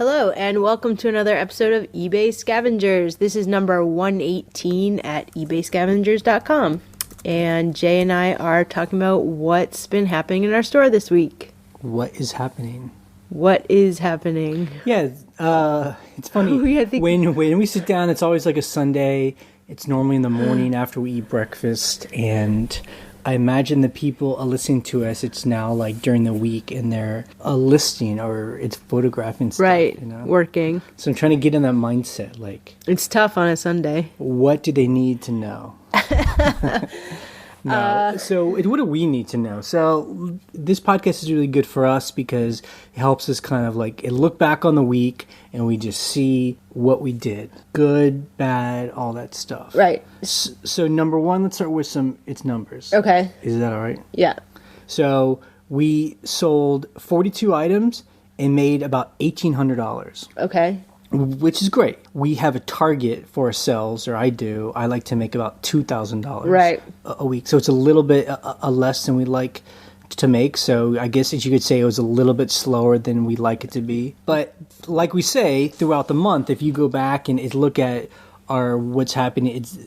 Hello, and welcome to another episode of eBay Scavengers. This is number 118 at ebayscavengers.com. And Jay and I are talking about what's been happening in our store this week. What is happening? What is happening? Yeah, it's funny. When we sit down, it's always like a Sunday. It's normally in the morning after we eat breakfast. And I imagine the people listening to us, it's now like during the week and they're listing or it's photographing stuff. Right, working. So I'm trying to get in that mindset. Like, it's tough on a Sunday. What do they need to know? So what do we need to know? So this podcast is really good for us because it helps us kind of like look back on the week and we just see what we did. Good, bad, all that stuff. Right. So number one, let's start with it's numbers. Okay. Is that all right? Yeah. So we sold 42 items and made about $1,800. Okay. Which is great. We have a target for ourselves, or I do. I like to make about $2,000 a week. So it's a little bit less than we like to make. So I guess you could say it was a little bit slower than we like it to be. But like we say, throughout the month, if you go back and look at what's happening, it's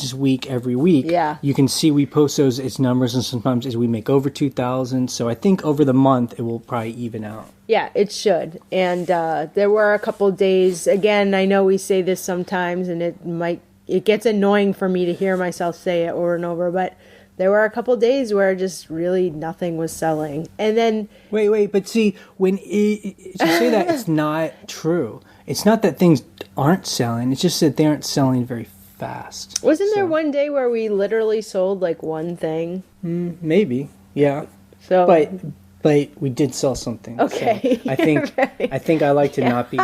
just week every week. Yeah. You can see we post its numbers, and sometimes as we make over 2,000. So I think over the month it will probably even out. Yeah, it should. And there were a couple days, again, I know we say this sometimes and it gets annoying for me to hear myself say it over and over, but there were a couple days where just really nothing was selling. And then... Wait, but see, when you say that, it's not true. It's not that things aren't selling, it's just that they aren't selling very fast. Wasn't there one day where we literally sold like one thing? Maybe, yeah. So... But we did sell something. Okay. So I think I like to not be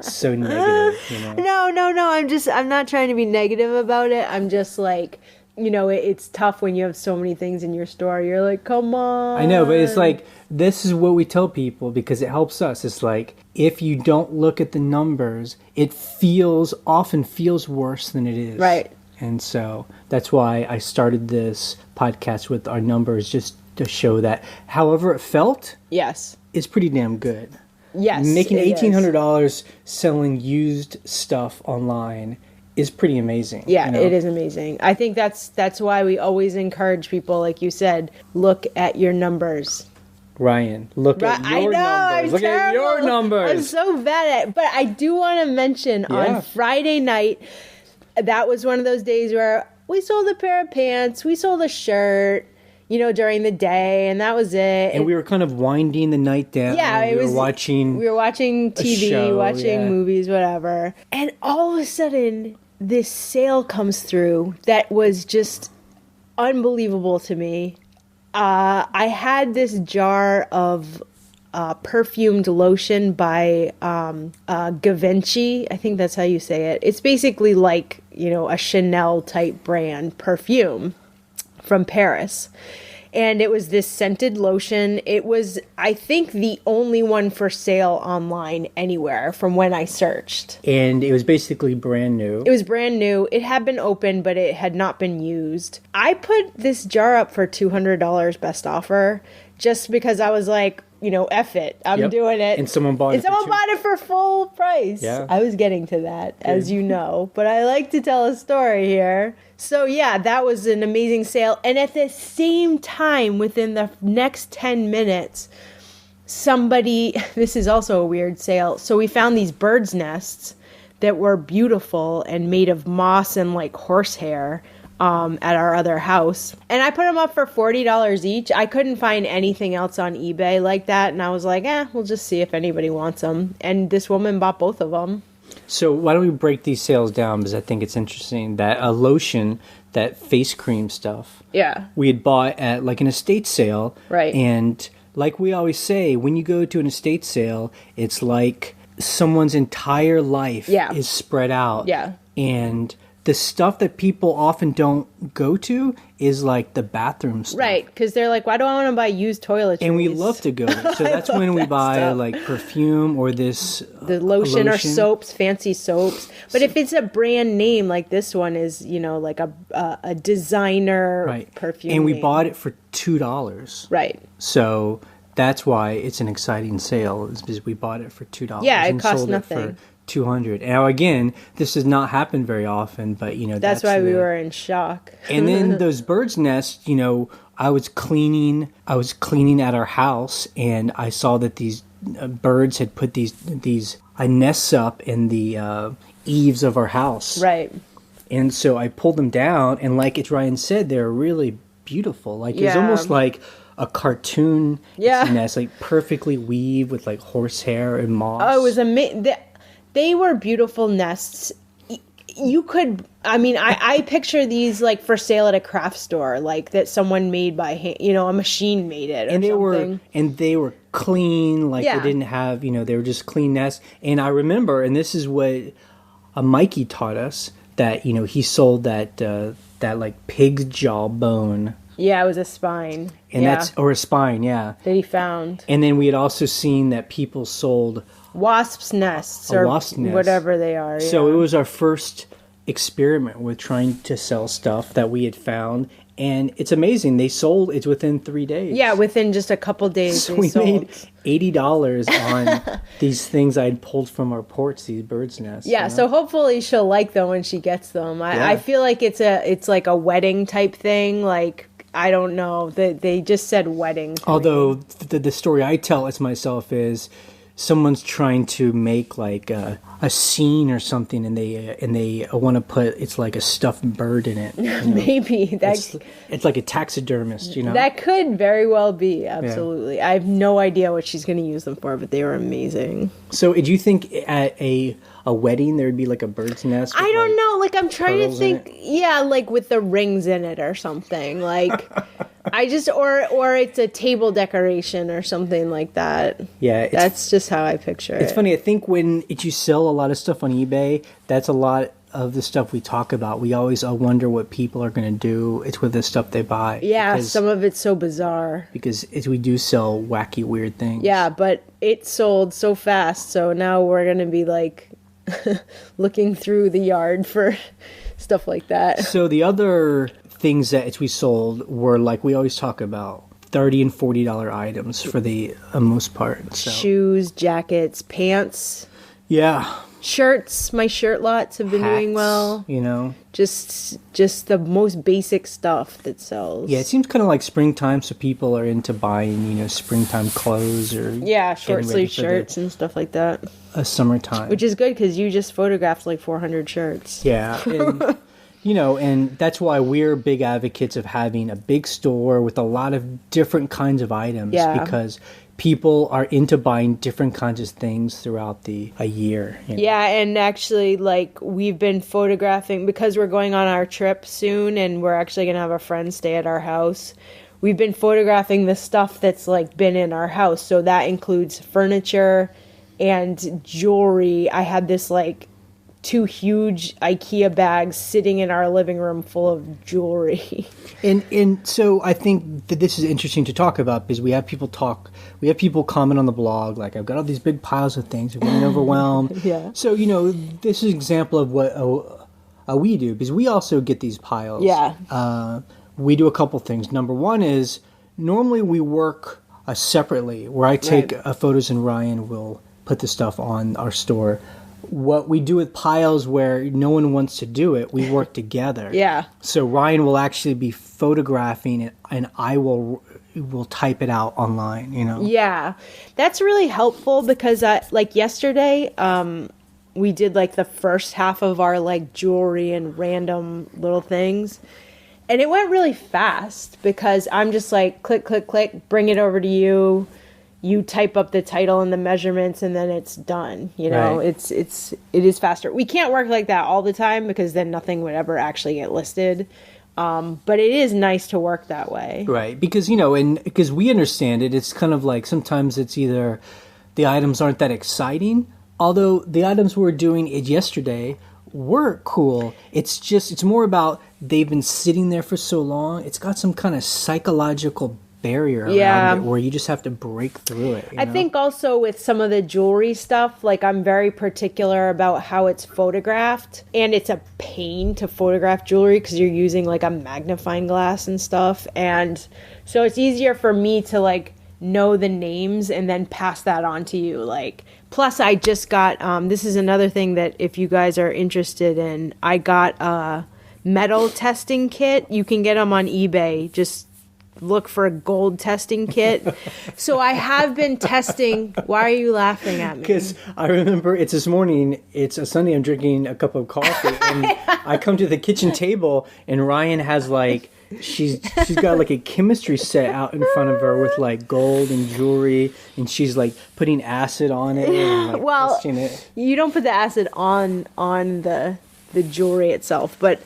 so negative, you know. No. I'm not trying to be negative about it. I'm just like, it's tough when you have so many things in your store. You're like, come on. I know, but it's like, this is what we tell people because it helps us. It's like, if you don't look at the numbers, it often feels worse than it is. Right. And so that's why I started this podcast with our numbers, just to show that however it felt, yes, is pretty damn good. Yes, making $1,800 selling used stuff online is pretty amazing. Yeah, it is amazing. I think that's why we always encourage people, like you said, look at your numbers. Ryan, look at your numbers. Look at your numbers. I'm so bad at it. But I do want to mention on Friday night, that was one of those days where we sold a pair of pants, we sold a shirt, during the day, and that was it. And we were kind of winding the night down. Yeah, we were watching TV, watching movies, whatever. And all of a sudden, this sale comes through that was just unbelievable to me. I had this jar of perfumed lotion by Scavenge. I think that's how you say it. It's basically like, a Chanel type brand perfume from Paris. And it was this scented lotion. It was, I think, the only one for sale online anywhere from when I searched. And it was basically brand new. It was brand new. It had been opened, but it had not been used. I put this jar up for $200 best offer just because I was like, F it. I'm doing it. And someone bought it for full price. Yeah. I was getting to that, as you know. But I like to tell a story here. So, yeah, that was an amazing sale. And at the same time, within the next 10 minutes, this is also a weird sale. So we found these birds' nests that were beautiful and made of moss and like horsehair. At our other house. And I put them up for $40 each. I couldn't find anything else on eBay like that. And I was like, we'll just see if anybody wants them. And this woman bought both of them. So why don't we break these sales down? Because I think it's interesting that a lotion, that face cream stuff. Yeah. We had bought at like an estate sale. Right. And like we always say, when you go to an estate sale, it's like someone's entire life is spread out. Yeah. And the stuff that people often don't go to is like the bathroom stuff. Right, because they're like, why do I want to buy used toiletries? And we love to go there. So that's when we buy stuff. Like perfume or this... the lotion or soaps, fancy soaps. But if it's a brand name, like this one is, like a designer perfume And we name. bought it for $2. Right. So that's why it's an exciting sale, is because we bought it for $2. Yeah, it and cost sold nothing. It for $200. Now again, this does not happen very often, but that's why we were in shock. And then those birds' nests, I was cleaning at our house, and I saw that these birds had put these nests up in the eaves of our house. Right. And so I pulled them down, and like it's Ryan said, they're really beautiful. Like it's almost like a cartoon nest, like perfectly weaved with like horsehair and moss. Oh, it was amazing. They were beautiful nests. You could, I picture these like for sale at a craft store, like that someone made by hand, a machine made it, or something. They were clean, like they didn't have, they were just clean nests. And I remember, and this is what Mikey taught us, that he sold that like pig's jaw bone. Yeah, it was a spine. And or a spine, yeah. That he found. And then we had also seen that people sold wasps' nests or whatever they are. Yeah. So it was our first experiment with trying to sell stuff that we had found. And it's amazing. It's within 3 days. Yeah, within just a couple days. So we made $80 on these things I had pulled from our porch, these birds' nests. Yeah, so hopefully she'll like them when she gets them. I feel like it's like a wedding type thing. Like, I don't know. They just said wedding. Although the story I tell it myself is someone's trying to make like a scene or something, and they want to put it's like a stuffed bird in it. Maybe it's like a taxidermist. That could very well be. Absolutely. Yeah. I have no idea what she's going to use them for, but they were amazing. So, do you think at a wedding there would be like a bird's nest? I don't know. Like, I'm trying to think. Yeah, like with the rings in it or something. Like. I just or it's a table decoration or something like that. Yeah, that's just how I picture it. It's funny. I think when you sell a lot of stuff on eBay, that's a lot of the stuff we talk about. We always wonder what people are going to do. It's with the stuff they buy. Yeah, some of it's so bizarre. Because we do sell wacky, weird things. Yeah, but it sold so fast. So now we're going to be like looking through the yard for stuff like that. So the other things that we sold were, like we always talk about, $30 and $40 items for the most part. So. Shoes, jackets, pants. Yeah. Shirts. My shirt lots have been doing well. Just the most basic stuff that sells. Yeah, it seems kind of like springtime, so people are into buying, springtime clothes or short sleeve shirts and stuff like that. Summertime, which is good because you just photographed like 400 shirts. Yeah. And, and that's why we're big advocates of having a big store with a lot of different kinds of items, because people are into buying different kinds of things throughout a year. Yeah, and actually, like, we've been photographing, because we're going on our trip soon, and we're actually going to have a friend stay at our house. We've been photographing the stuff that's, like, been in our house. So that includes furniture and jewelry. I had this, like, 2 huge IKEA bags sitting in our living room full of jewelry. And so I think that this is interesting to talk about, because we have people comment on the blog, like, I've got all these big piles of things, I'm getting overwhelmed. Yeah. So, this is an example of what we do, because we also get these piles. Yeah. We do a couple things. Number one is, normally we work separately, where I take photos and Ryan will put the stuff on our store. What we do with piles where no one wants to do it, we work together. Yeah. So Ryan will actually be photographing it, and I will type it out online, Yeah. That's really helpful, because like yesterday, we did like the first half of our like jewelry and random little things. And it went really fast, because I'm just like, click, click, click, bring it over to you. You type up the title and the measurements, and then it's done. Right. It is faster. We can't work like that all the time, because then nothing would ever actually get listed. But it is nice to work that way. Right. Because, and because we understand it, it's kind of like sometimes it's either the items aren't that exciting, although the items we were doing yesterday were cool. It's more about they've been sitting there for so long. It's got some kind of psychological barrier around it, where you just have to break through it. I think also with some of the jewelry stuff, like, I'm very particular about how it's photographed, and it's a pain to photograph jewelry because you're using like a magnifying glass and stuff, and so it's easier for me to like know the names and then pass that on to you. Like, plus I just got, this is another thing that if you guys are interested in, I got a metal testing kit. You can get them on eBay. Just look for a gold testing kit. So I have been testing. Why are you laughing at me? Because I remember it's this morning, it's a Sunday, I'm drinking a cup of coffee, and I come to the kitchen table, and Ryan has like, she's got like a chemistry set out in front of her with like gold and jewelry, and she's like putting acid on it and like testing it. You don't put the acid on the jewelry itself, but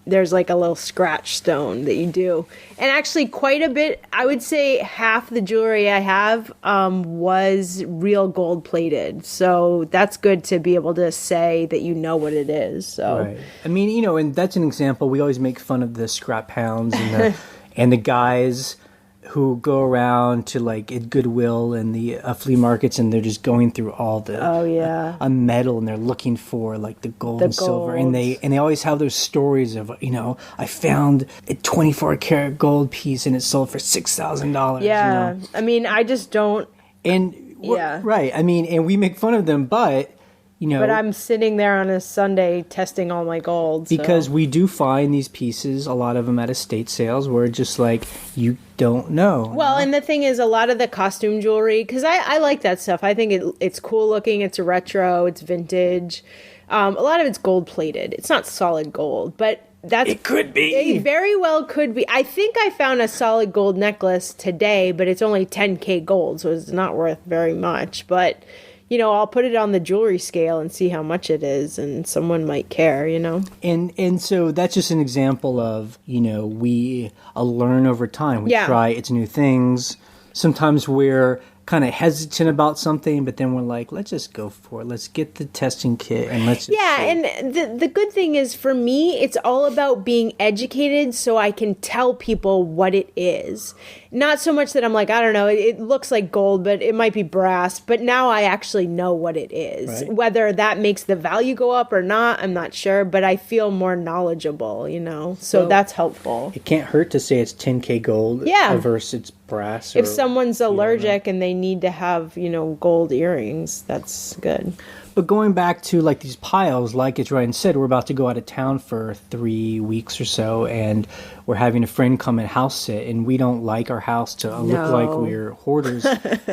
there's like a little scratch stone that you do, and actually quite a bit, I would say half the jewelry I have was real gold plated, so that's good to be able to say that you know what it is. So right. I mean, you know, and that's an example. We always make fun of the scrap hounds and and the guys who go around to like at Goodwill and the flea markets, and they're just going through all the a metal, and they're looking for like the gold and silver, and they always have those stories of, you know, I found a 24 karat gold piece and it sold for $6,000. Yeah, you know? I mean, I just don't. And right, I mean, and we make fun of them, but. You know, but I'm sitting there on a Sunday testing all my gold. Because we do find these pieces, a lot of them at estate sales, where just like, you don't know. Well, and the thing is, a lot of the costume jewelry, because I like that stuff. I think it's cool looking, it's retro, it's vintage. A lot of it's gold plated. It's not solid gold, but it could be. It very well could be. I think I found a solid gold necklace today, but it's only 10K gold, so it's not worth very much. But you know, I'll put it on the jewelry scale and see how much it is, and someone might care, you know? And so that's just an example of, you know, we learn over time. We try its new things. Sometimes we're kind of hesitant about something, but then we're like, let's just go for it. Let's get the testing kit and let's just and the good thing is, for me, it's all about being educated so I can tell people what it is. Not so much that I'm like, I don't know, it looks like gold, but it might be brass. But now I actually know what it is. Right. Whether that makes the value go up or not, I'm not sure. But I feel more knowledgeable, you know. So that's helpful. It can't hurt to say it's 10K gold versus it's brass. If someone's allergic and they need to have, you know, gold earrings, that's good. But going back to like these piles, like as Ryan said, we're about to go out of town for 3 weeks or so, and we're having a friend come and house sit, and we don't like our house to look like we're hoarders.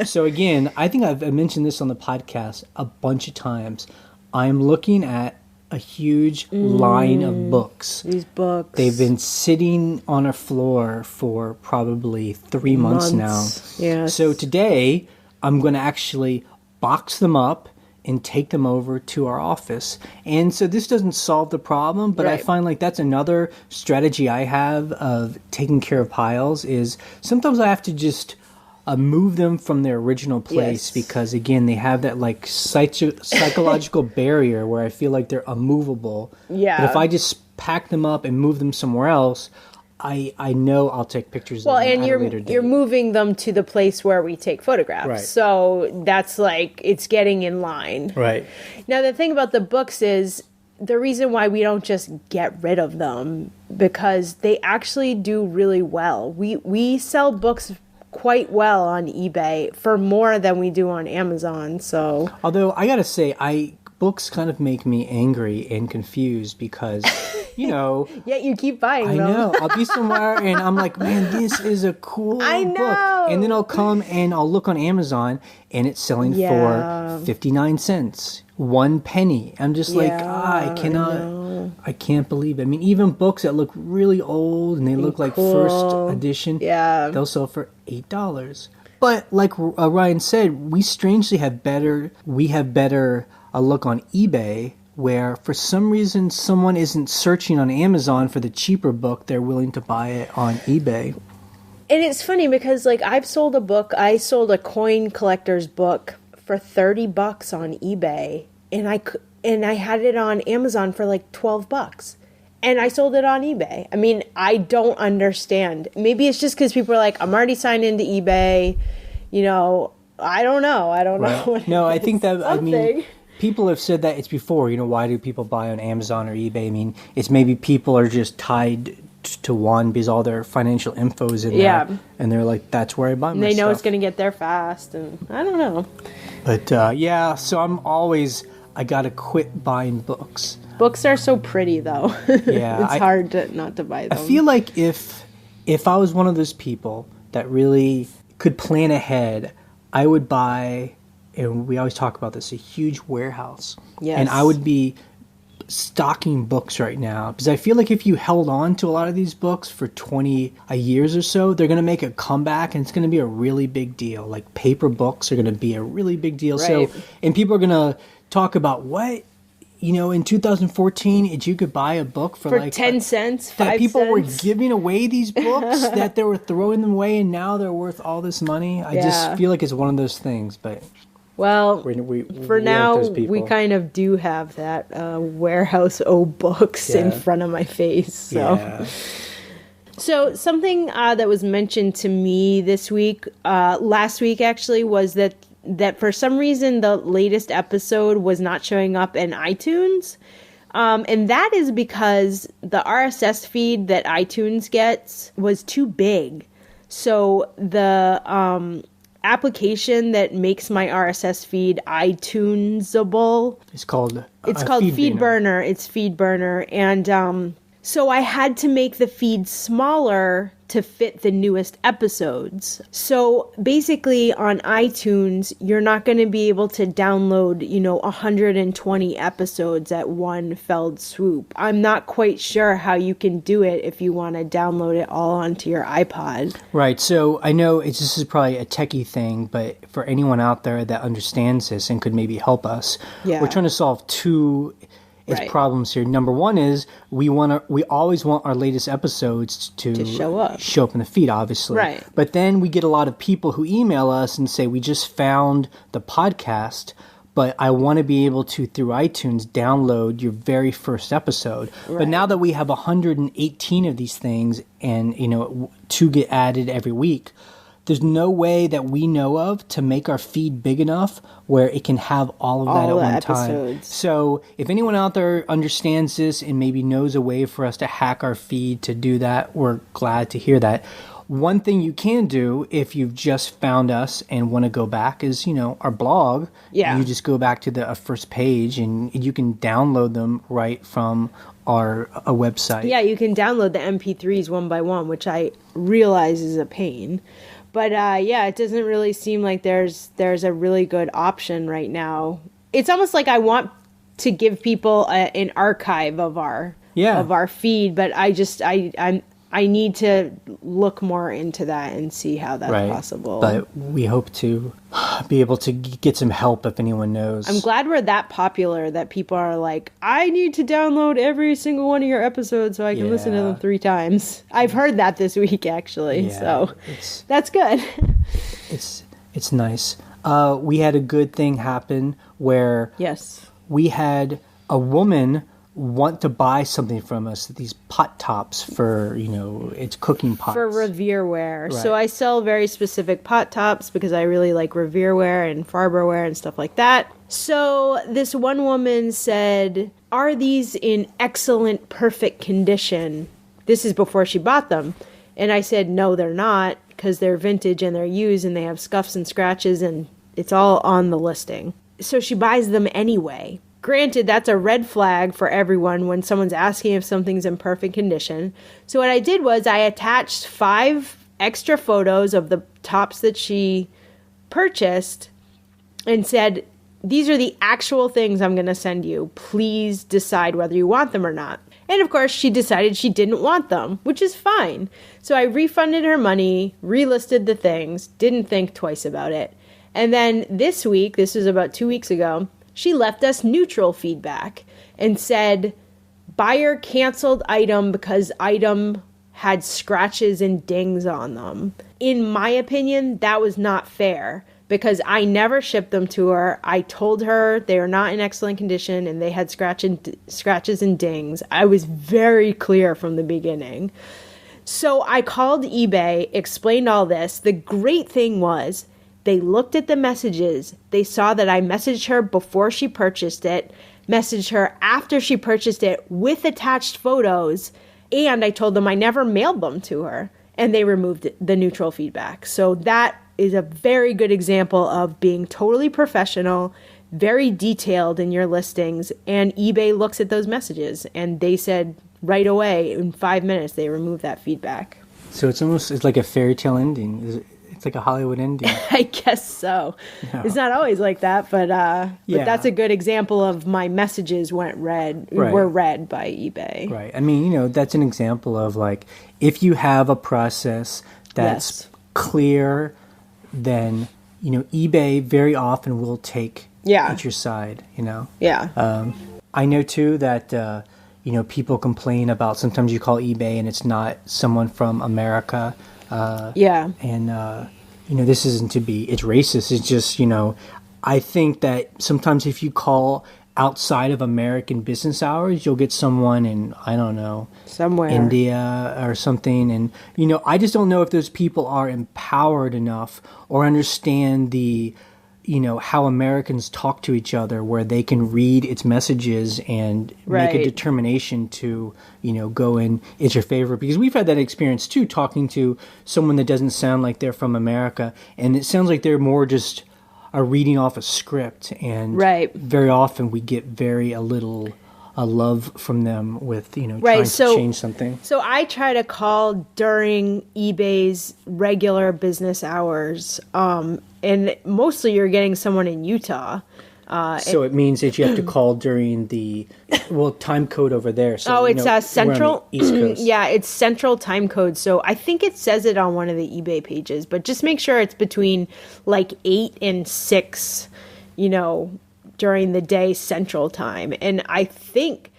So again, I think I've mentioned this on the podcast a bunch of times. I'm looking at a huge line of books. These books. They've been sitting on a floor for probably 3 months now. Yes. So today, I'm going to actually box them up and take them over to our office. And so this doesn't solve the problem, but I find like that's another strategy I have of taking care of piles is sometimes I have to just move them from their original place because, again, they have that like psychological barrier where I feel like they're immovable. Yeah. But if I just pack them up and move them somewhere else, I know I'll take pictures of them at a later date. You're moving them to the place where we take photographs. Right. So that's like, it's getting in line. Right. Now, the thing about the books is the reason why we don't just get rid of them, because they actually do really well. We sell books quite well on eBay for more than we do on Amazon. So, although I gotta say, books kind of make me angry and confused because, you know, yet you keep buying them. I know. I'll be somewhere and I'm like, man, this is a cool book. And then I'll come and I'll look on Amazon and it's selling for 59 cents, 1 penny. I'm just like, I can't believe it. I mean, even books that look really old and they look like first edition, they'll sell for $8. But like Ryan said, we strangely have better a look on eBay, where for some reason someone isn't searching on Amazon for the cheaper book, they're willing to buy it on eBay. And it's funny because like I sold a coin collector's book for $30 on eBay, and I had it on Amazon for like $12. And I sold it on eBay. I mean, I don't understand. Maybe it's just because people are like, I'm already signed into eBay, you know, I don't know. No, I think that, I mean, people have said that it's before, you know, why do people buy on Amazon or eBay? I mean, it's maybe people are just tied to one because all their financial info is in there. And they're like, that's where I buy my stuff. They know it's going to get there fast, and I don't know. But so I got to quit buying books. Books are so pretty, though. Yeah. It's hard not to buy them. I feel like if I was one of those people that really could plan ahead, I would buy, and we always talk about this, a huge warehouse. Yes. And I would be stocking books right now, because I feel like if you held on to a lot of these books for 20 years or so, they're going to make a comeback, and it's going to be a really big deal. Like paper books are going to be a really big deal. Right. So, and people are going to talk about what, in 2014, you could buy a book for like 10 cents, 5 that people cents. were giving away these books, that they were throwing them away, and now they're worth all this money. I just feel like it's one of those things, but well, for now, we kind kind of do have that warehouse of books in front of my face. So, so something that was mentioned to me this week, last week actually, was that for some reason the latest episode was not showing up in iTunes. And that is because the RSS feed that iTunes gets was too big. So the application that makes my RSS feed iTunesable, it's called FeedBurner. It's FeedBurner. And so I had to make the feed smaller to fit the newest episodes. So basically on iTunes, you're not going to be able to download, 120 episodes at one felled swoop. I'm not quite sure how you can do it if you want to download it all onto your iPod. Right. So I know this is probably a techie thing, but for anyone out there that understands this and could maybe help us, we're trying to solve two problems here. Number one is we always want our latest episodes to show up in the feed, obviously. Right. But then we get a lot of people who email us and say, we just found the podcast, but I want to be able to, through iTunes, download your very first episode. Right. But now that we have 118 of these things and, to get added every week, there's no way that we know of to make our feed big enough where it can have all of that at one time. So if anyone out there understands this and maybe knows a way for us to hack our feed to do that, we're glad to hear that. One thing you can do if you've just found us and want to go back is, our blog. Yeah. You just go back to the first page and you can download them right from our website. Yeah, you can download the MP3s one by one, which I realize is a pain. But it doesn't really seem like there's a really good option right now. It's almost like I want to give people an archive of our feed, but I need to look more into that and see how that's possible. But we hope to be able to get some help if anyone knows. I'm glad we're that popular that people are like, I need to download every single one of your episodes so I can listen to them 3 times. I've heard that this week, actually. So that's good. It's nice. We had a good thing happen where we had a woman want to buy something from us, these pot tops for, it's cooking pots. For revereware. Right. So I sell very specific pot tops because I really like revereware and Farberware and stuff like that. So this one woman said, are these in excellent, perfect condition? This is before she bought them. And I said, no, they're not, because they're vintage and they're used and they have scuffs and scratches and it's all on the listing. So she buys them anyway. Granted, that's a red flag for everyone when someone's asking if something's in perfect condition. So what I did was I attached 5 extra photos of the tops that she purchased and said, these are the actual things I'm going to send you. Please decide whether you want them or not. And of course, she decided she didn't want them, which is fine. So I refunded her money, relisted the things, didn't think twice about it. And then this week, this was about 2 weeks ago, she left us neutral feedback and said, buyer canceled item because item had scratches and dings on them. In my opinion, that was not fair because I never shipped them to her. I told her they are not in excellent condition and they had scratches and dings. I was very clear from the beginning. So I called eBay, explained all this. The great thing was, they looked at the messages. They saw that I messaged her before she purchased it, messaged her after she purchased it with attached photos, And I told them I never mailed them to her, and they removed the neutral feedback. So that is a very good example of being totally professional, very detailed in your listings, and eBay looks at those messages, and they said right away, in 5 minutes, they removed that feedback. So it's like a fairy tale ending. It's like a Hollywood ending. I guess so. No. It's not always like that, but that's a good example of my messages were read by eBay. Right. I mean, that's an example of like, if you have a process that's clear, then, eBay very often will take at your side, Yeah. I know too that, people complain about sometimes you call eBay and it's not someone from America. And, this isn't it's racist. It's just, I think that sometimes if you call outside of American business hours, you'll get someone in, I don't know, somewhere, India or something. And, I just don't know if those people are empowered enough or understand the, how Americans talk to each other, where they can read its messages and make a determination to, go in it's your favorite. Because we've had that experience too, talking to someone that doesn't sound like they're from America, and it sounds like they're more just reading off a script. And very often we get a little love from them with, trying to change something. So I try to call during eBay's regular business hours, and mostly you're getting someone in Utah. So it means that you have to call during the time code over there. So, it's Central. We're on the East Coast. Yeah, it's Central time code. So I think it says it on one of the eBay pages, but just make sure it's between like 8 and 6, during the day Central time. And I think,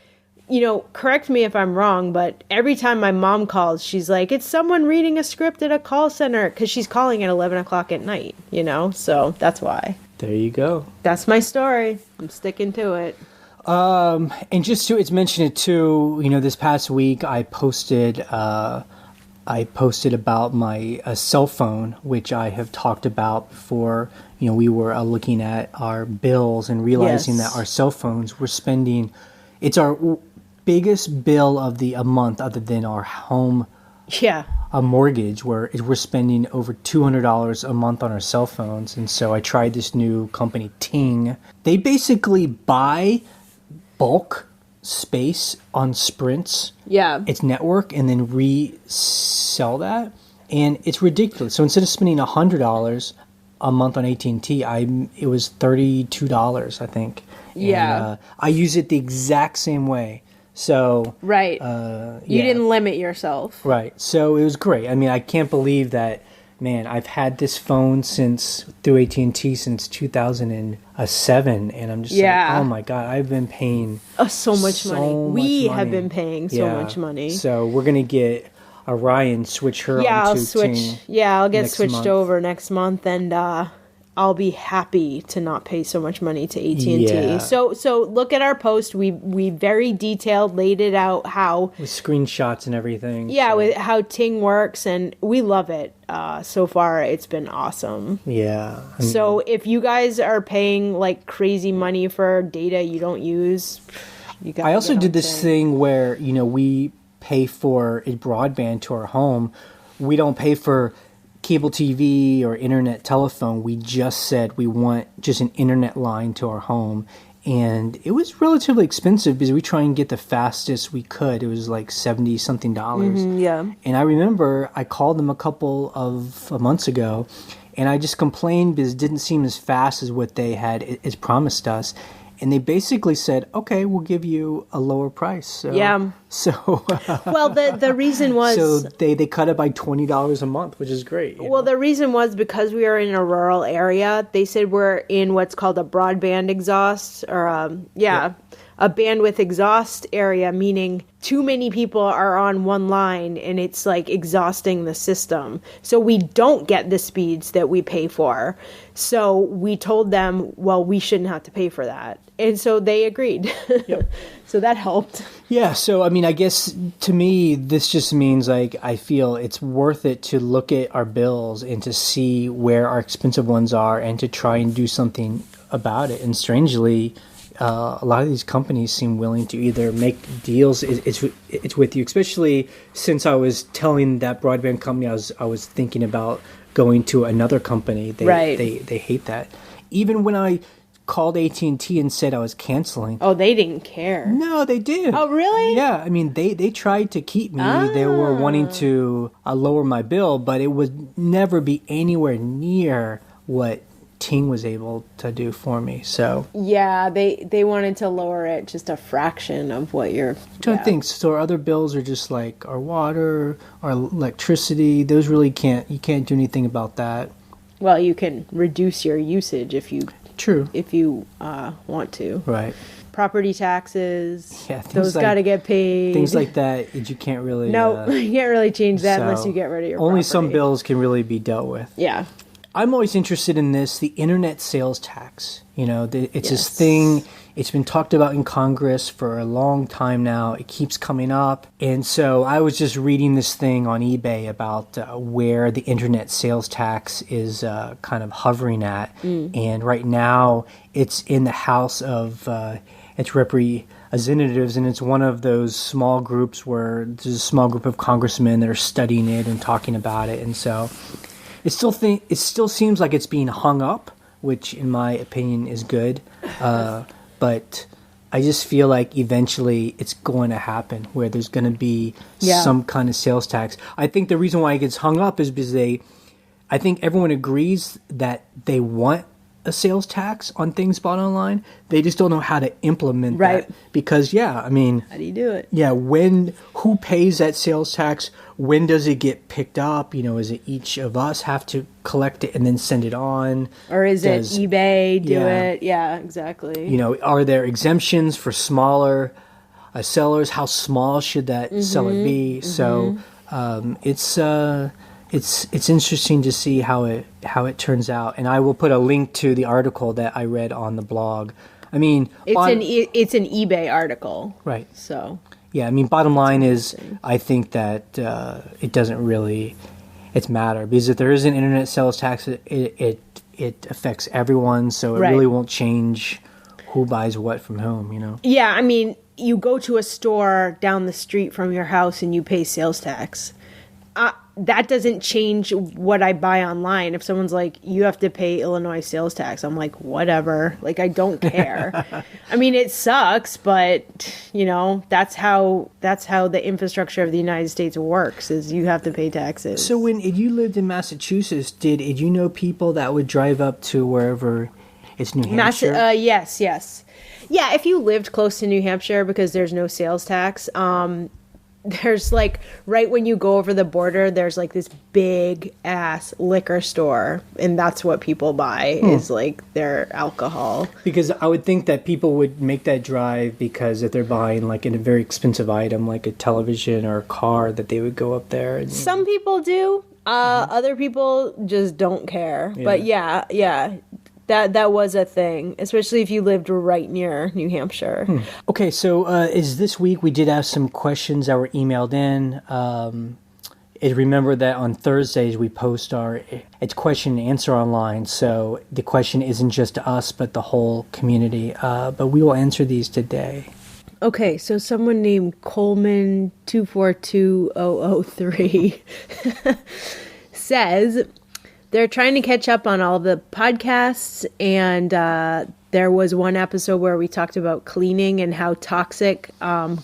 correct me if I'm wrong, but every time my mom calls, she's like, it's someone reading a script at a call center, because she's calling at 11 o'clock at night, so that's why. There you go. That's my story. I'm sticking to it. And just to mention it too, this past week I posted about my cell phone, which I have talked about before. We were looking at our bills and realizing that our cell phones, we're spending, it's our biggest bill of a month other than our home a mortgage, where we're spending over $200 a month on our cell phones. And so I tried this new company, Ting. They basically buy bulk space on Sprint's its network and then resell that, and it's ridiculous. So instead of spending $100 a month on AT&T, it was $32, I think. And, I use it the exact same way. So you didn't limit yourself. So it was great. I mean, I can't believe that, man. I've had this phone through AT&T since 2007, and I'm just like, oh my god, I've been paying so much money. We have been paying so much money. So we're gonna get Orion, switch her onto I'll switch. Ting I'll get switched over next month, and I'll be happy to not pay so much money to AT&T. Yeah. So look at our post. We very detailed laid it out how, with screenshots and everything. With how Ting works, and we love it. So far, it's been awesome. Yeah. So if you guys are paying like crazy money for data you don't use, I also did this thing where we pay for a broadband to our home. We don't pay for cable TV or internet telephone. We just said we want just an internet line to our home, and it was relatively expensive because we try and get the fastest we could. It was like $70 something. And I remember I called them a couple of months ago, and I just complained because it didn't seem as fast as what they had promised us. And they basically said, okay, we'll give you a lower price. So, well, the reason was... So they cut it by $20 a month, which is great. Well, the reason was because we are in a rural area. They said we're in what's called a broadband exhaust, or a bandwidth exhaust area, meaning too many people are on one line and it's like exhausting the system. So we don't get the speeds that we pay for. So we told them, well, we shouldn't have to pay for that. And so they agreed. So that helped. Yeah. So, I mean, I guess to me, this just means like I feel it's worth it to look at our bills and to see where our expensive ones are and to try and do something about it. And strangely, a lot of these companies seem willing to either make deals. It's with you, especially since I was telling that broadband company I was thinking about going to another company. They hate that. Even when I called AT&T and said I was canceling. Oh, they didn't care. No, they did. Oh, really? Yeah, I mean, they tried to keep me. They were wanting to lower my bill, but it would never be anywhere near what Ting was able to do for me. So yeah, they wanted to lower it just a fraction of what you're. I think so. Our other bills are just like our water, our electricity. Those really you can't do anything about that. Well, you can reduce your usage if you. True. If you want to. Right. Property taxes. Yeah, those got to get paid. Things like that, you can't really... No, you can't really change that unless you get rid of your only property. Some bills can really be dealt with. Yeah. I'm always interested in this, the internet sales tax. It's this thing, it's been talked about in Congress for a long time now. It keeps coming up. And so I was just reading this thing on eBay about where the internet sales tax is kind of hovering at. And right now it's in the House of its representatives, and it's one of those small groups where there's a small group of congressmen that are studying it and talking about it. And so it still seems like it's being hung up, which in my opinion is good. But I just feel like eventually it's going to happen where there's going to be some kind of sales tax. I think the reason why it gets hung up is because I think everyone agrees that they want a sales tax on things bought online. They just don't know how to implement that. Because, how do you do it? Yeah, who pays that sales tax? When does it get picked up? Is it each of us have to collect it and then send it on? Or is it eBay do it? Yeah, exactly. Are there exemptions for smaller sellers? How small should that seller be? So it's interesting to see how it turns out, and I will put a link to the article that I read on the blog. It's an eBay article, right? So bottom line is, I think that it doesn't really matter, because if there is an internet sales tax, it affects everyone, so it really won't change who buys what from whom. Yeah, you go to a store down the street from your house and you pay sales tax. That doesn't change what I buy online. If someone's like, you have to pay Illinois sales tax, I'm like, whatever. Like, I don't care. It sucks, but that's how the infrastructure of the United States works, is you have to pay taxes. So when you lived in Massachusetts, did you know people that would drive up to wherever it's New Hampshire? Yes. Yeah, if you lived close to New Hampshire, because there's no sales tax, there's right when you go over the border, there's this big ass liquor store, and that's what people buy is their alcohol. Because I would think that people would make that drive because if they're buying in a very expensive item like a television or a car, that they would go up there. Some people do. Other people just don't care. Yeah. But yeah. That was a thing, especially if you lived right near New Hampshire. Okay, so is this week we did have some questions that were emailed in. Remember that on Thursdays we post it's question and answer online, so the question isn't just to us but the whole community. But we will answer these today. Okay, so someone named Coleman 242003 says they're trying to catch up on all the podcasts, and there was one episode where we talked about cleaning and how toxic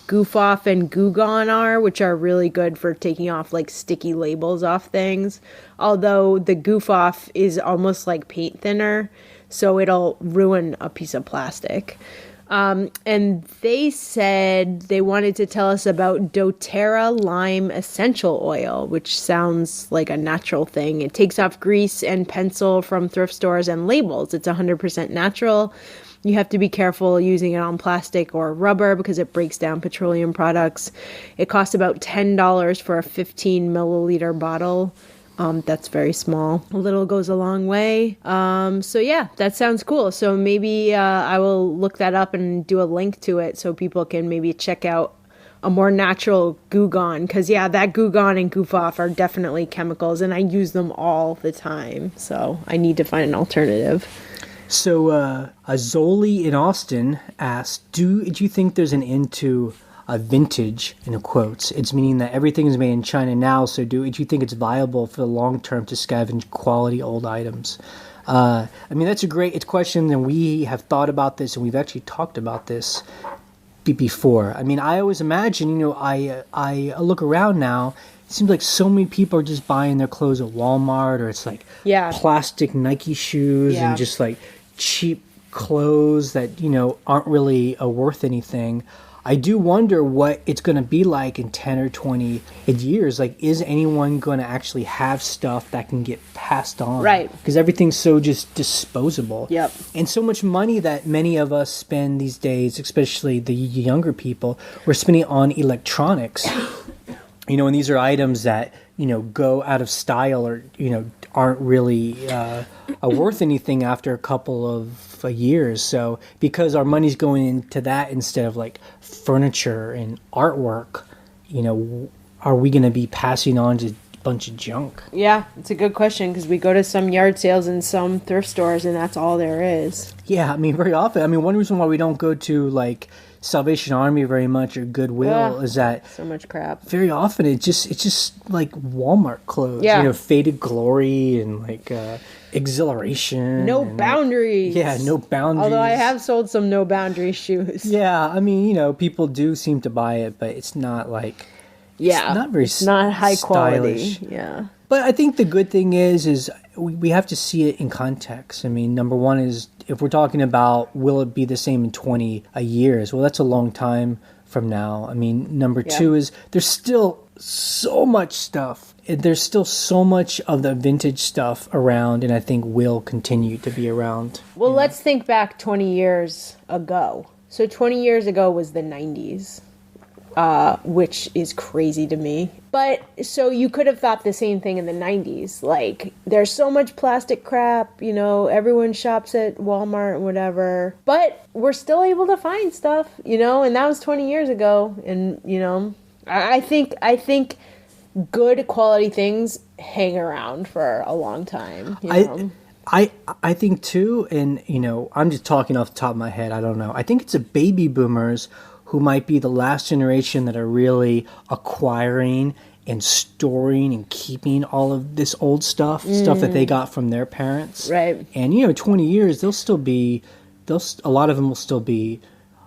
Goof Off and Goo Gone are, which are really good for taking off sticky labels off things. Although the Goof Off is almost like paint thinner, so it'll ruin a piece of plastic. And they said they wanted to tell us about doTERRA lime essential oil, which sounds like a natural thing. It takes off grease and pencil from thrift stores and labels. It's 100% natural. You have to be careful using it on plastic or rubber because it breaks down petroleum products. It costs about $10 for a 15 milliliter bottle. That's very small. A little goes a long way. So yeah, that sounds cool. So maybe I will look that up and do a link to it so people can maybe check out a more natural Goo Gone. Because that Goo Gone and Goof Off are definitely chemicals, and I use them all the time. So I need to find an alternative. So, Zoli in Austin asked, do you think there's an end to vintage, in quotes? It's meaning that everything is made in China now, so do you think it's viable for the long term to scavenge quality old items? I mean, that's a great question, and we have thought about this, and we've actually talked about this before. I mean, I always imagine, I look around now, it seems like so many people are just buying their clothes at Walmart, or it's like plastic Nike shoes and just like cheap clothes that, aren't really worth anything. I do wonder what it's going to be like in 10 or 20 years. Like, is anyone going to actually have stuff that can get passed on? Right. Because everything's so just disposable. Yep. And so much money that many of us spend these days, especially the younger people, we're spending on electronics. And these are items that, go out of style or, aren't really worth anything after a couple of years. So because our money's going into that instead of like furniture and artwork, are we going to be passing on to a bunch of junk? Yeah, it's a good question, because we go to some yard sales and some thrift stores and that's all there is. Yeah, I mean, very often. I mean, one reason why we don't go to like Salvation Army very much or Goodwill is that so much crap. Very often it's just like Walmart clothes. Yeah. Faded glory and like exhilaration. No boundaries. No boundaries. Although I have sold some no boundaries shoes. Yeah, I mean, people do seem to buy it, but it's not like it's not very not high stylish. quality. Yeah. But I think the good thing is we have to see it in context. I mean, number one is, if we're talking about will it be the same in 20 years? Well, that's a long time from now. I mean, number two is there's still so much stuff. There's still so much of the vintage stuff around, and I think will continue to be around. Well, let's think back 20 years ago. So 20 years ago was the 90s. Which is crazy to me. But so you could have thought the same thing in the 90s. Like, there's so much plastic crap, everyone shops at Walmart and whatever. But we're still able to find stuff, and that was 20 years ago. And, I think good quality things hang around for a long time. I think too, and I'm just talking off the top of my head, I don't know. I think it's the baby boomers who might be the last generation that are really acquiring and storing and keeping all of this old stuff that they got from their parents. Right. And 20 years, a lot of them will still be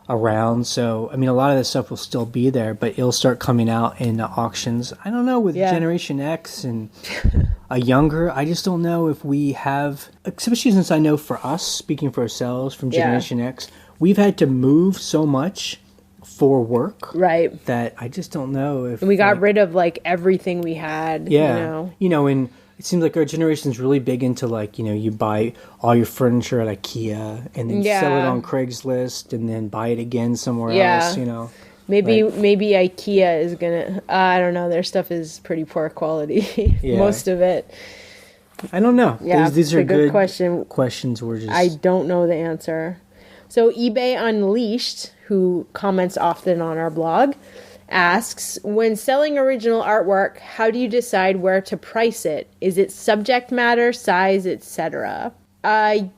around. So, I mean, a lot of this stuff will still be there, but it'll start coming out in auctions. I don't know, with Generation X and a younger, I just don't know if we have, especially since I know for us, speaking for ourselves from Generation X, we've had to move so much for work, right? That I just don't know if we got rid of like everything we had. And it seems like our generation's really big into like you buy all your furniture at IKEA and then sell it on Craigslist and then buy it again somewhere else. Maybe IKEA is gonna. I don't know. Their stuff is pretty poor quality. Most of it. I don't know. Yeah, these are good questions. We're just. I don't know the answer. So eBay Unleashed, who comments often on our blog, asks, when selling original artwork, how do you decide where to price it? Is it subject matter, size, etc.?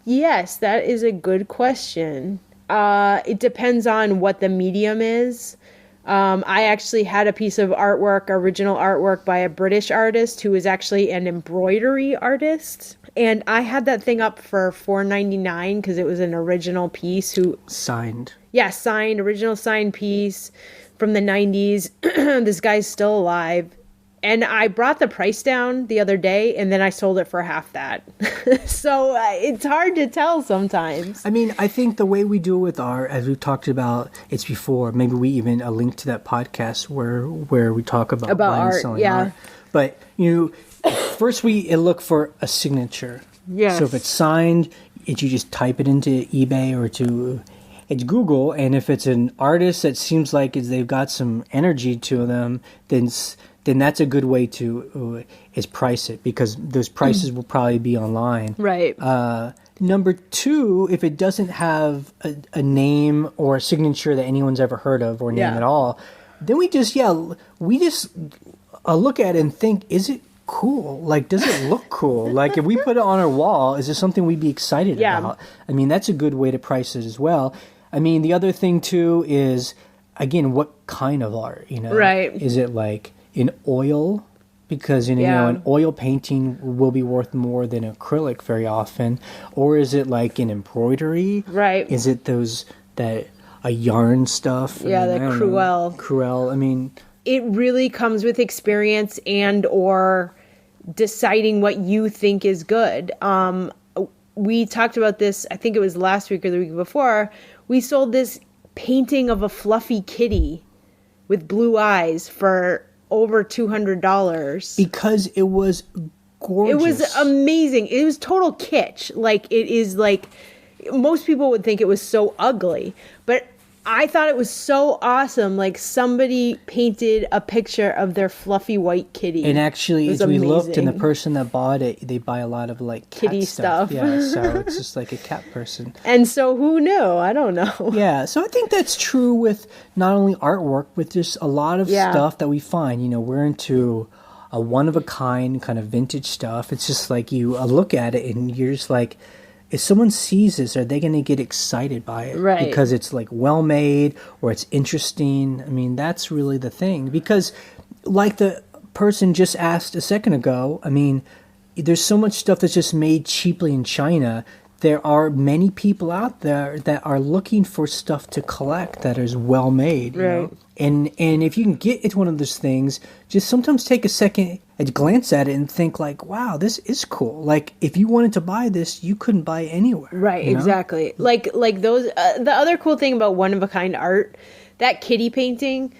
Yes, that is a good question. It depends on what the medium is. I actually had a piece of original artwork by a British artist who is actually an embroidery artist. And I had that thing up for $4.99 because it was an original piece. Signed. Yeah, original signed piece from the 90s. This guy's still alive. And I brought the price down the other day, and then I sold it for half that. So it's hard to tell sometimes. I mean, I think the way we do it with art, as we've talked about it's before, maybe we even link to that podcast where we talk about buying art, and selling art. But, first we look for a signature. Yes. So if it's signed, you just type it into eBay or it's Google, and if it's an artist that seems like they've got some energy to them, then that's a good way to is price it, because those prices will probably be online. Right. Number two, if it doesn't have a name or a signature that anyone's ever heard of or name at all, then we just look at it and think, is it cool? Like, does it look cool? Like, if we put it on our wall, is it something we'd be excited about? I mean, that's a good way to price it as well. I mean, the other thing too is, again, what kind of art, Right. Is it like in oil? Because, an oil painting will be worth more than acrylic very often. Or is it like in embroidery? Right. Is it a yarn stuff? Yeah, the Cruel. Cruel, I mean... It really comes with experience and or deciding what you think is good. We talked about this, I think it was last week or the week before. We sold this painting of a fluffy kitty with blue eyes for over $200 because it was gorgeous. It was amazing. It was total kitsch. Like, it is like, most people would think it was so ugly, but I thought it was so awesome. Like, somebody painted a picture of their fluffy white kitty. And actually, as we looked, and the person that bought it, they buy a lot of like cat kitty stuff. Yeah, so it's just like a cat person. And so who knew? I don't know. Yeah, so I think that's true with not only artwork, but just a lot of stuff that we find. We're into a one-of-a-kind kind of vintage stuff. It's just like you look at it and you're just like, if someone sees this, are they going to get excited by it? Right. Because it's like well made or it's interesting. I mean, that's really the thing. Because like the person just asked a second ago, I mean, there's so much stuff that's just made cheaply in China. There are many people out there that are looking for stuff to collect that is well made. Right. And if you can get into one of those things, just sometimes take a second and glance at it and think like, wow, this is cool. Like, if you wanted to buy this, you couldn't buy it anywhere. Right, exactly. Like those, the other cool thing about one-of-a-kind art, that kitty painting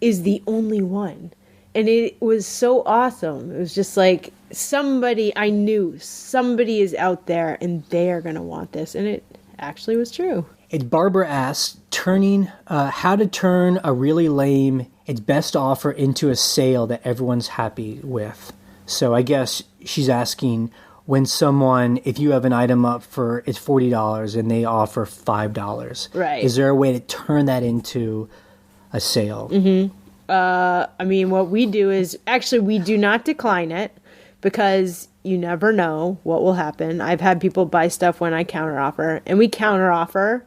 is the only one. And it was so awesome. It was just like, I knew somebody is out there and they are going to want this. And it actually was true. Barbara asks, how to turn a really lame best offer into a sale that everyone's happy with. So I guess she's asking, when someone, if you have an item up for, it's $40 and they offer $5. Right. Is there a way to turn that into a sale? Mm-hmm. I mean, what we do is, actually, we do not decline it because you never know what will happen. I've had people buy stuff when I counteroffer, and we counteroffer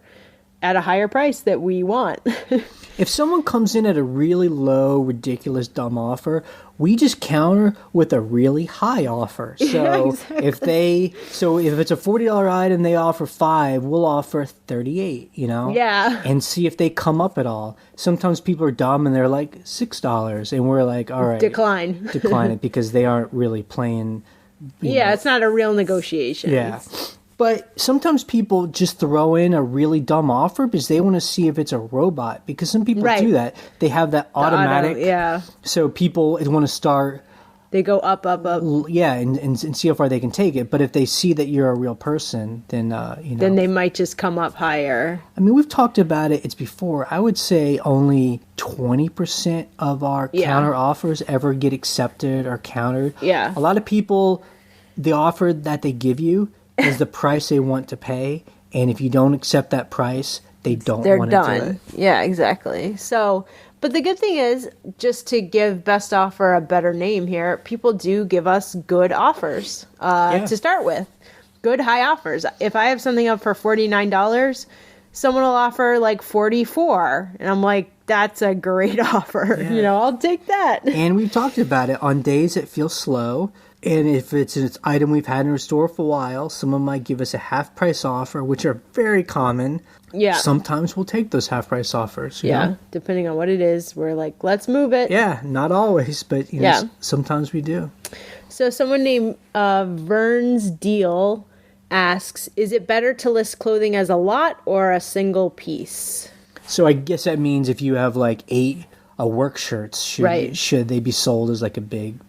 at a higher price that we want. If someone comes in at a really low, ridiculous, dumb offer, we just counter with a really high offer. So exactly. if it's a $40 item, they offer $5, we'll offer $38, Yeah. And see if they come up at all. Sometimes people are dumb and they're like $6, and we're like, all right. Decline it because they aren't really playing. It's not a real negotiation. Yeah. But sometimes people just throw in a really dumb offer because they want to see if it's a robot. Because some people do that. They have that automatic. So people want to start. They go up. Yeah, and see how far they can take it. But if they see that you're a real person, then then they might just come up higher. I mean, we've talked about it. It's before. I would say only 20% of our counter offers ever get accepted or countered. Yeah. A lot of people, the offer that they give you is the price they want to pay, and if you don't accept that price, they're done. Do it. Yeah, exactly. So, but the good thing is, just to give Best Offer a better name here, people do give us good offers to start with. Good high offers. If I have something up for $49, someone will offer like $44, and I'm like, that's a great offer. Yeah. I'll take that. And we've talked about it on days that feel slow. And if it's an item we've had in our store for a while, someone might give us a half-price offer, which are very common. Yeah. Sometimes we'll take those half-price offers. You know? Depending on what it is, we're like, let's move it. Yeah, not always, but sometimes we do. So someone named Vern's Deal asks, is it better to list clothing as a lot or a single piece? So I guess that means if you have like 8 work shirts, should they be sold as like a big,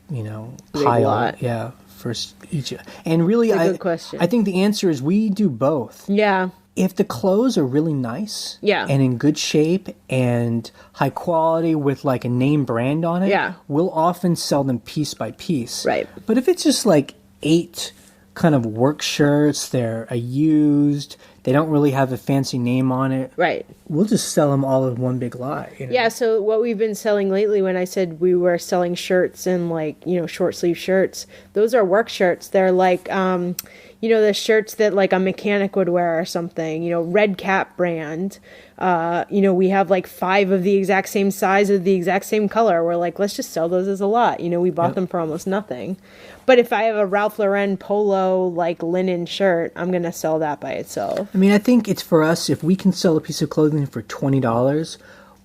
pile? Lot. Yeah, for each. And really, good question. I think the answer is we do both. Yeah. If the clothes are really nice, and in good shape and high quality with like a name brand on it, we'll often sell them piece by piece. Right. But if it's just like 8 kind of work shirts, they're used, They don't really have a fancy name on it. Right. We'll just sell them all in one big lot. You know? Yeah, so what we've been selling lately, when I said we were selling shirts and like, short sleeve shirts, those are work shirts. They're like, the shirts that like a mechanic would wear or something, Red Cap brand. We have like 5 of the exact same size of the exact same color. We're like, let's just sell those as a lot. We bought them for almost nothing. But if I have a Ralph Lauren polo, like linen shirt, I'm going to sell that by itself. I mean, I think it's for us, if we can sell a piece of clothing for $20,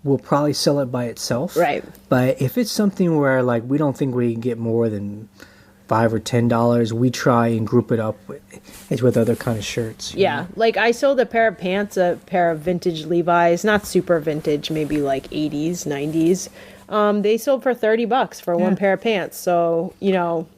we'll probably sell it by itself. Right. But if it's something where like we don't think we can get more than $5 or $10, we try and group it up with other kind of shirts. Yeah, know? Like I sold a pair of pants, a pair of vintage Levi's, not super vintage, maybe like 80s, 90s. They sold for $30 for one pair of pants. So,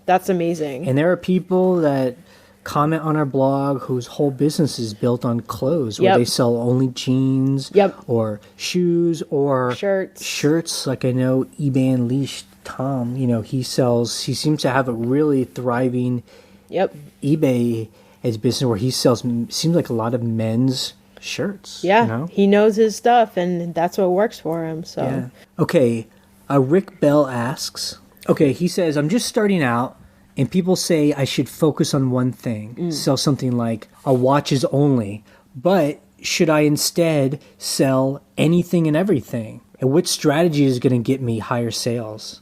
that's amazing. And there are people that comment on our blog whose whole business is built on clothes, where they sell only jeans or shoes or shirts. Like I know eBay Unleashed Tom, he seems to have a really thriving eBay as business where he sells, seems like a lot of men's shirts. Yeah, he knows his stuff and that's what works for him. So yeah. Okay, Rick Bell asks, he says, I'm just starting out and people say I should focus on one thing, sell something like a watches only, but should I instead sell anything and everything? And what strategy is going to get me higher sales?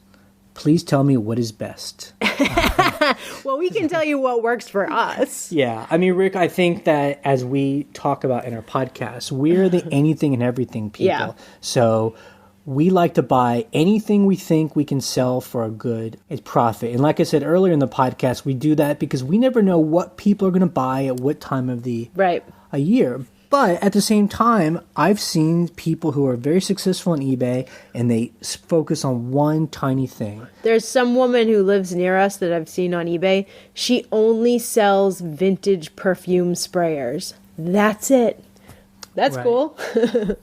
Please tell me what is best. Well, we can tell you what works for us. Yeah. I mean, Rick, I think that as we talk about in our podcast, we're the anything and everything people. Yeah. So we like to buy anything we think we can sell for a good profit. And like I said earlier in the podcast, we do that because we never know what people are going to buy at what time of the a year. But at the same time, I've seen people who are very successful on eBay and they focus on one tiny thing. There's some woman who lives near us that I've seen on eBay. She only sells vintage perfume sprayers. That's it. That's cool.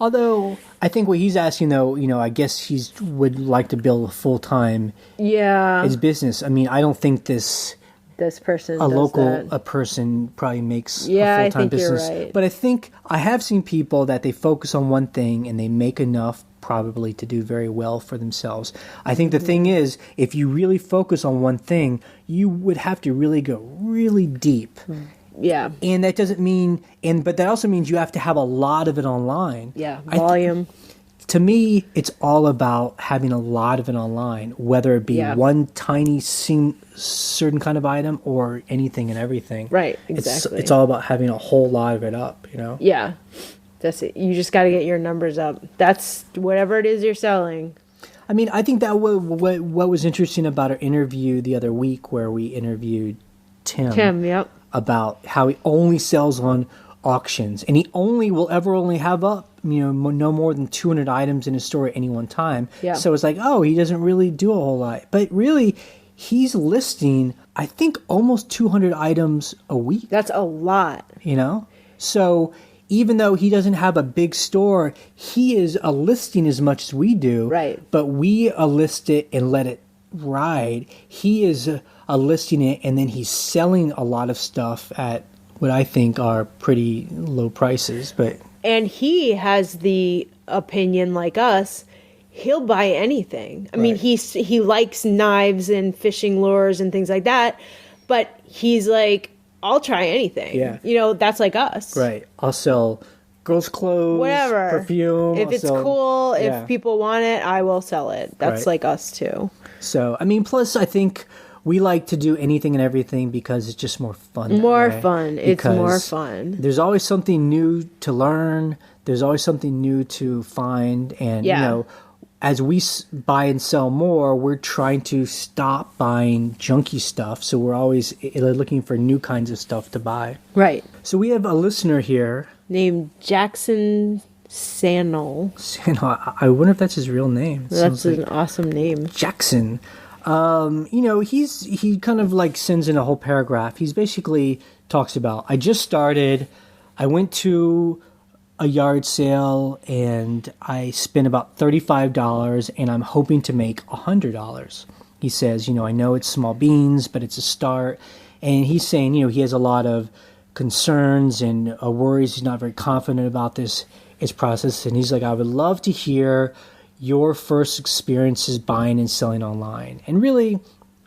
Although I think what he's asking, though, I guess he would like to build a full-time his business. I mean, I don't think this person a person probably makes a full-time business. You're right. But I think I have seen people that they focus on one thing and they make enough probably to do very well for themselves. I think the thing is, if you really focus on one thing, you would have to really go really deep. Yeah. And that doesn't mean, but that also means you have to have a lot of it online. Yeah, volume. To me, it's all about having a lot of it online, whether it be one tiny certain kind of item or anything and everything. Right, exactly. It's all about having a whole lot of it up, Yeah, that's it. You just got to get your numbers up. That's whatever it is you're selling. I mean, I think that what was interesting about our interview the other week where we interviewed Tim, about how he only sells on auctions and he will only have up no more than 200 items in his store at any one time. So it's like, he doesn't really do a whole lot, but really he's listing I think almost 200 items a week. That's a lot. So even though he doesn't have a big store, he is a listing as much as we do, right? But we list it and let it ride. He is listing it and then he's selling a lot of stuff at what I think are pretty low prices. And he has the opinion like us, he'll buy anything. I mean, he likes knives and fishing lures and things like that, but he's like, I'll try anything. Yeah. That's like us. Right. I'll sell girls' clothes, whatever, perfume. If it's cool, if people want it, I will sell it. That's like us too. So, I mean, plus I think we like to do anything and everything because it's just more fun. It's more fun. There's always something new to learn. There's always something new to find. And, as we buy and sell more, we're trying to stop buying junky stuff. So we're always looking for new kinds of stuff to buy. Right. So we have a listener here. Named Jackson Sannel. I wonder if that's his real name. That's an awesome name. Jackson. He kind of like sends in a whole paragraph. He's basically talks about, I just started, I went to a yard sale and I spent about $35 and I'm hoping to make $100. He says, I know it's small beans, but it's a start. And he's saying, he has a lot of concerns and worries. He's not very confident about his process. And he's like, I would love to hear your first experiences buying and selling online. And really,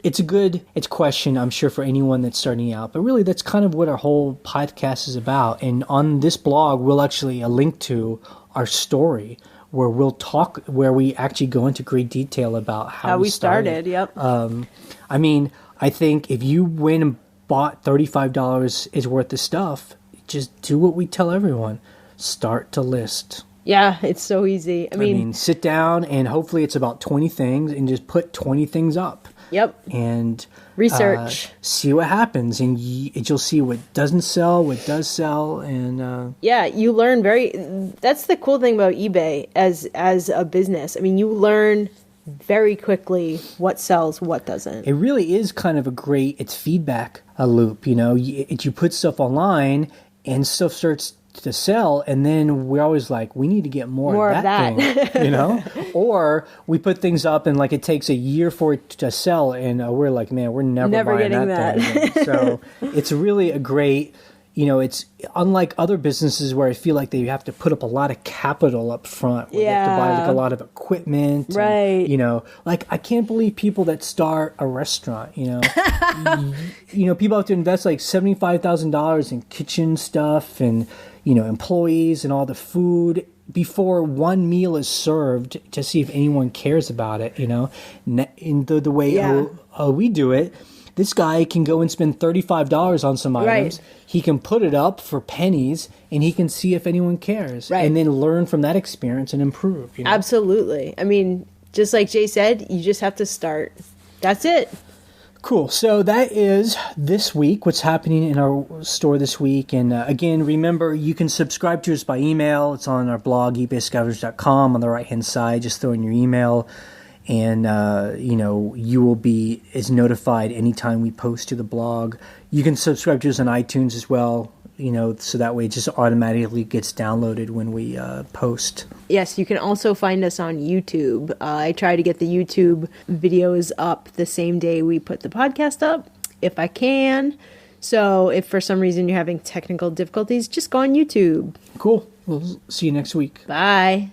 it's a question, I'm sure, for anyone that's starting out. But really, that's kind of what our whole podcast is about. And on this blog, we'll actually link to our story where where we actually go into great detail about how we started. Yep. I mean, I think if you went and bought $35 is worth of stuff, just do what we tell everyone. Start to list. Yeah, it's so easy. I mean, sit down and hopefully it's about 20 things and just put 20 things up. Yep. And research. See what happens, and you'll see what doesn't sell, what does sell, and yeah, you learn that's the cool thing about eBay as a business. I mean, you learn very quickly what sells, what doesn't. It really is kind of it's feedback loop. You put stuff online and stuff starts to sell, and then we're always like, we need to get more of that thing, or we put things up and like it takes a year for it to sell, and we're like, man, we're never buying getting that thing. So it's really a great, it's unlike other businesses where I feel like they have to put up a lot of capital up front, where they have to buy like a lot of equipment, right? And, like I can't believe people that start a restaurant, people have to invest like $75,000 in kitchen stuff and employees and all the food before one meal is served to see if anyone cares about it, in the way we do it. This guy can go and spend $35 on some items. Right. He can put it up for pennies and he can see if anyone cares, right, and then learn from that experience and improve. Absolutely. I mean, just like Jay said, you just have to start. That's it. Cool. So that is this week, what's happening in our store this week. And again, remember, you can subscribe to us by email. It's on our blog, ebayscavengers.com. On the right-hand side, just throw in your email. And, you will be as notified anytime we post to the blog. You can subscribe to us on iTunes as well, so that way it just automatically gets downloaded when we post. Yes, you can also find us on YouTube. I try to get the YouTube videos up the same day we put the podcast up, if I can. So if for some reason you're having technical difficulties, just go on YouTube. Cool. We'll see you next week. Bye.